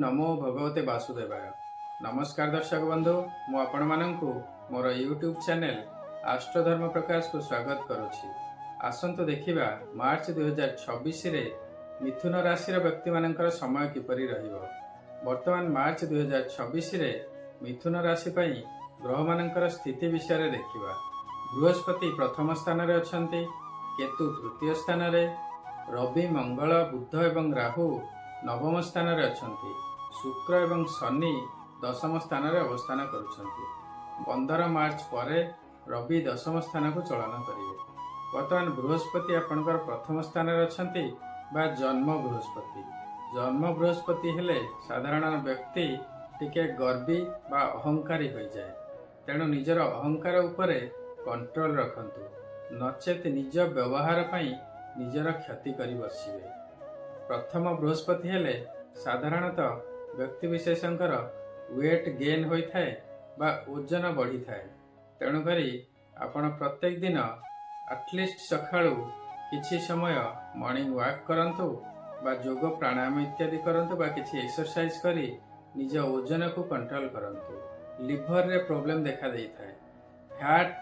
नमो भगवते वासुदेवाय। नमस्कार दर्शक बंधु, मु आपण मानंकु मोर यूट्यूब चैनल आष्ट्रधर्म प्रकाश को स्वागत करुछि। आसंतु देखिबा मार्च 2026 रे मिथुन राशि व्यक्ति मानकर समय किपरि रहिबो। वर्तमान मार्च 2026 रे मिथुन राशि पई ग्रह मानकर स्थिति विषय रे देखिबा। बृहस्पति प्रथम स्थान रे अछंती, केतु तृतीय स्थान रे, रवि मंगल बुध एवं राहु नवम स्थान रे अछंती, शुक्र एवं शनि दशम स्थान रे अवस्थान करुछंती। 15 मार्च परे रवि दशम स्थान को चलन करिवे। वर्तमान बृहस्पति आपनकर प्रथम स्थान रे अछंती बा जन्म बृहस्पति। जन्म बृहस्पति हेले साधारण व्यक्ति टिके गर्वी बा अहंकारी हो जाए, तेणु निजर अहंकार उपरे कंट्रोल रखंतु, नचेत निज व्यवहार पई निजर क्षति करि बसिबे। प्रथम बृहस्पति हेले साधारणतः व्यक्ति विशेषंकर वेट गेन होई थाए बा ओजन बढ़ी थाए। तेणु करी आपण प्रत्येक दिन एटलिस्ट सकाळू किछि समय मॉर्निंग वॉक करंतु बा योग प्राणायाम इत्यादि करंतु बा किछि एक्सरसाइज करी निज ओजन को कंट्रोल करंतु। लिवर रे प्रॉब्लम देखा देई थाए, फैट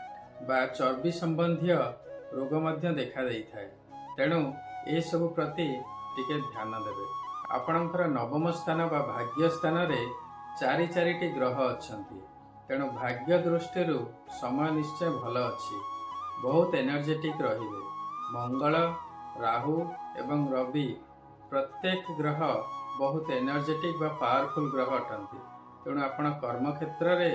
बा चर्बी संबंधी रोग मध्य देखा देई थाए। तेणु ए सब प्रति टिके ध्यान देवे। आपणकर नवम स्थान बा भाग्य स्थान रे चारि चारिटी ग्रह अछंती, तेणु भाग्य दृष्टि समय निश्चय भल अछि। बहुत एनर्जेटिक रहिबे। मंगल राहु एवं रवि प्रत्येक ग्रह बहुत एनर्जेटिक बा पावरफुल ग्रह अटंती। तेणु आपण कर्म क्षेत्र रे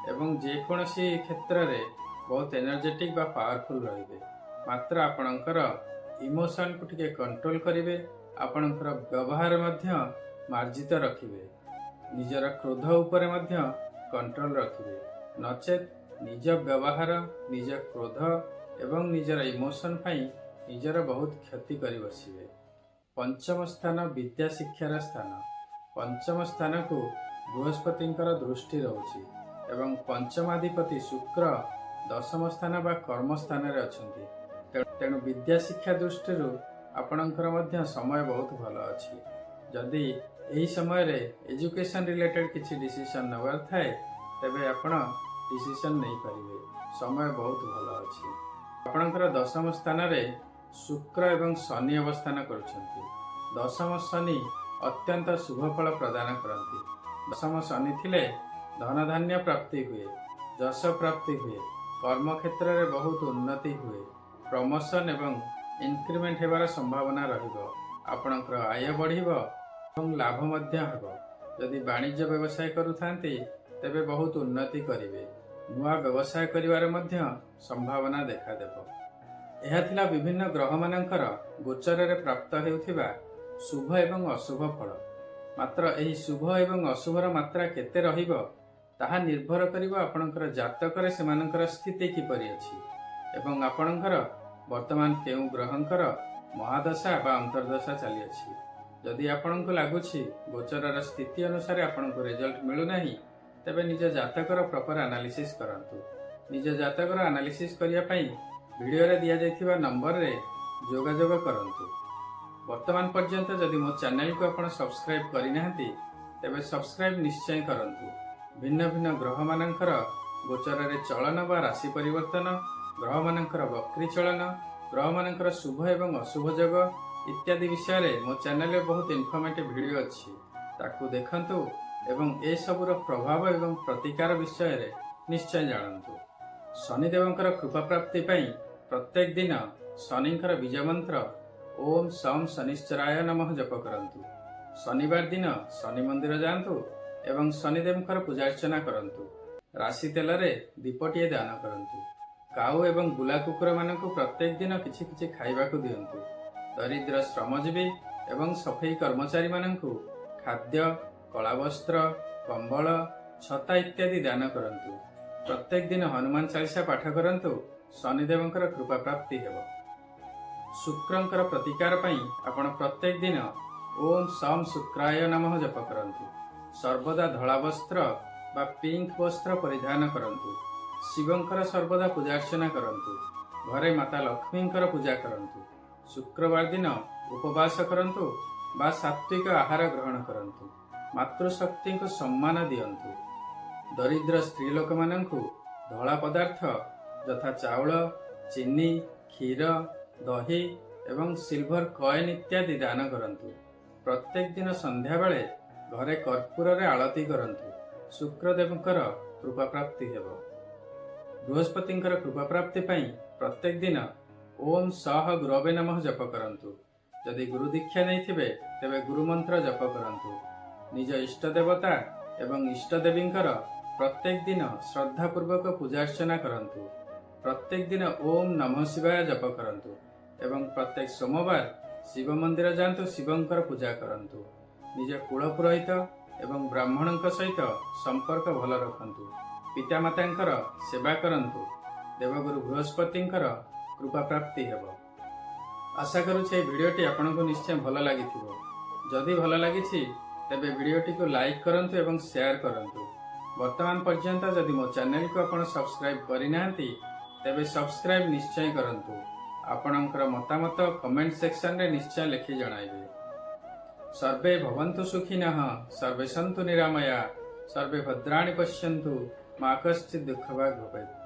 एवं जेकोसी क्षेत्र रे बहुत एनर्जेटिक बा पावरफुल रहिबे। मात्र आपणकर इमोशन को टिके कंट्रोल करिवे। आपणकर व्यवहार मध्य मार्जित रखिवे, निजर क्रोध उपरे मध्य कंट्रोल रखिवे, नचेत निज व्यवहार निज क्रोध एवं निजर इमोशन पई निजर बहुत क्षति करि बसिवे। पंचम स्थान विद्या शिक्षार स्थान। पंचम स्थान को बृहस्पतिंकर दृष्टि रहउछि एवं पंचमाधिपति शुक्र दशम स्थान बा कर्म स्थान रे अछंती। तेणु विद्या शिक्षा दृष्टि आपणकर मध्य समय बहुत भल अछि। जदि एही समय रे एजुकेशन रिलेटेड किछि डिसीजन नबार थाए तबे आपण डिसीजन नहीं पारिबे। समय बहुत भल अछि। आपणकर दशम स्थान रे शुक्र एवं शनि अवस्थान करुछंती। दशम शनि अत्यंत शुभ फल प्रदान करंती। दशम शनि थिले धन धान्य प्राप्ति हुए, यश प्राप्ति हुए, कर्म क्षेत्र रे बहुत उन्नति हुए, प्रमोशन एवं इंक्रीमेंट हेबार संभावना रहिबो। आपणकर आय बढ़िबो एवं लाभ मध्य हेबो। यदि वाणिज्य व्यवसाय करुथांती तेबे बहुत उन्नति करिवे। नुआ व्यवसाय करिवार मध्य संभावना देखा देबो। एहा थिला विभिन्न ग्रह मानकर गोचर रे प्राप्त हेउथिबा शुभ एवं अशुभ फल। मात्र एही शुभ एवं अशुभर मात्रा केते रहिबो ताहा निर्भर करिबो आपणकर जातक रे सेमानकर स्थिति किपरि अछि एवं आपणकर वर्तमान केउ ग्रहंकर महादशा बा अंतर्दशा चली अछि। जदि आपनको लागुछि गोचरर स्थिति अनुसार आपनको रिजल्ट मिलु नाही तबे निज जातकर प्रॉपर एनालिसिस करंतु। निज जातकर एनालिसिस करिया पई वीडियो रे दिया जायथिबा नंबर रे जोगाजोग करंतु। वर्तमान पर्यंत जदि मो चैनल को आपण सब्सक्राइब करि नाहंती तबे सब्सक्राइब निश्चय करंतु। भिन्न भिन्न ग्रह मानकर गोचर रे चलन बा राशि परिवर्तन, ग्रह मानकर वक्री चलन, ग्रह मानकर शुभ एवं अशुभ जग इत्यादि विषय रे मो चैनल रे बहुत इन्फॉर्मेटिव वीडियो अछि, ताकू देखंतु एवं ए सबुर प्रभाव एवं प्रतिकार विषय रे निश्चय जानंतु। शनिदेवंकर कृपा प्राप्ति पई प्रत्येक दिन शनिंकर बीज मंत्र ओम सम शनिश्चराय नमः जप करंतु। शनिवार दिन शनि मंदिर जांतु एवं शनिदेवंकर पूजा अर्चना करंतु। राशि तेल रे दीपटिए दान करंतु। काऊ एवं बुला कुकुर मानकु प्रत्येक दिन किछि किछि खाइबा को दियंतु। दरिद्र श्रमजीवी एवं सफाई कर्मचारी मानकु खाद्य, कला वस्त्र, कंबल, छता इत्यादि दान करंतु। प्रत्येक दिन हनुमान चालीसा पाठ करंतु। शनिदेवंकर कृपा प्राप्ति हेबो। शुक्रंकर प्रतिकार पई आपण प्रत्येक दिन ओम सम शुक्राय नमः जप करंतु। सर्वदा धला वस्त्र बा पिंक वस्त्र परिधान करंतु। शिवंकर सर्वदा पूजा अर्चना करंतु। घरे माता लक्ष्मींकर पूजा करंतु। शुक्रवार दिन उपवास करंतु बा सात्विक आहार ग्रहण करंतु। ମାତୃଶକ୍ତିଙ୍କୁ ସମ୍ମାନ ଦିଅନ୍ତୁ। ଦରିଦ୍ର ସ୍ତ୍ରୀ ଲୋକମାନଙ୍କୁ ଧଳା ପଦାର୍ଥ ଯଥା ଚାଉଳ, ଚିନି, କ୍ଷୀର, ଦହି ଏବଂ ସିଲଭର କଏନ୍ ଇତ୍ୟାଦି ଦାନ କରନ୍ତୁ। ପ୍ରତ୍ୟେକ ଦିନ ସନ୍ଧ୍ୟାବେଳେ ଘରେ କର୍ପୂରରେ ଆଳତି କରନ୍ତୁ। ଶୁକ୍ରଦେବଙ୍କର କୃପା ପ୍ରାପ୍ତି ହେବ। ବୃହସ୍ପତିଙ୍କର କୃପା ପ୍ରାପ୍ତି ପାଇଁ ପ୍ରତ୍ୟେକ ଦିନ ଓମ୍ ସହ ଗୁରବେ ନମଃ ଜପ କରନ୍ତୁ। ଯଦି ଗୁରୁ ଦୀକ୍ଷା ନେଇଥିବେ ତେବେ ଗୁରୁମନ୍ତ୍ର ଜପ କରନ୍ତୁ। ନିଜ ଇଷ୍ଟ ଦେବତା ଏବଂ ଇଷ୍ଟ ଦେବୀଙ୍କର ପ୍ରତ୍ୟେକ ଦିନ ଶ୍ରଦ୍ଧାପୂର୍ବକ ପୂଜାର୍ଚ୍ଚନା କରନ୍ତୁ। ପ୍ରତ୍ୟେକ ଦିନ ଓମ୍ ନମଃ ଶିବାୟ ଜପ କରନ୍ତୁ ଏବଂ ପ୍ରତ୍ୟେକ ସୋମବାର ଶିବ ମନ୍ଦିର ଯାଆନ୍ତୁ, ଶିବଙ୍କର ପୂଜା କରନ୍ତୁ। ନିଜ କୁଳ ପୁରୋହିତ ଏବଂ ବ୍ରାହ୍ମଣଙ୍କ ସହିତ ସମ୍ପର୍କ ଭଲ ରଖନ୍ତୁ। ପିତାମାତାଙ୍କର ସେବା କରନ୍ତୁ। ଦେବଗୁରୁ ବୃହସ୍ପତିଙ୍କର କୃପା ପ୍ରାପ୍ତି ହେବ। ଆଶା କରୁଛି ଏହି ଭିଡ଼ିଓଟି ଆପଣଙ୍କୁ ନିଶ୍ଚୟ ଭଲ ଲାଗିଥିବ। ଯଦି ଭଲ ଲାଗିଛି ତେବେ ଭିଡ଼ିଓଟିକୁ ଲାଇକ୍ କରନ୍ତୁ ଏବଂ ସେୟାର କରନ୍ତୁ। ବର୍ତ୍ତମାନ ପର୍ଯ୍ୟନ୍ତ ଯଦି ମୋ ଚ୍ୟାନେଲକୁ ଆପଣ ସବସ୍କ୍ରାଇବ୍ କରିନାହାନ୍ତି ତେବେ ସବସ୍କ୍ରାଇବ୍ ନିଶ୍ଚୟ କରନ୍ତୁ। ଆପଣଙ୍କର ମତାମତ କମେଣ୍ଟ ସେକ୍ସନରେ ନିଶ୍ଚୟ ଲେଖି ଜଣାଇବେ। ସର୍ବେ ଭବନ୍ତୁ ସୁଖିନଃ, ସର୍ବେ ସନ୍ତୁ ନିରାମୟା, ସର୍ବେ ଭଦ୍ରାଣି ପଶ୍ୟନ୍ତୁ, ମା କଶ୍ଚିତ୍ ଦୁଃଖଭାଗ୍ ଭବେତ୍।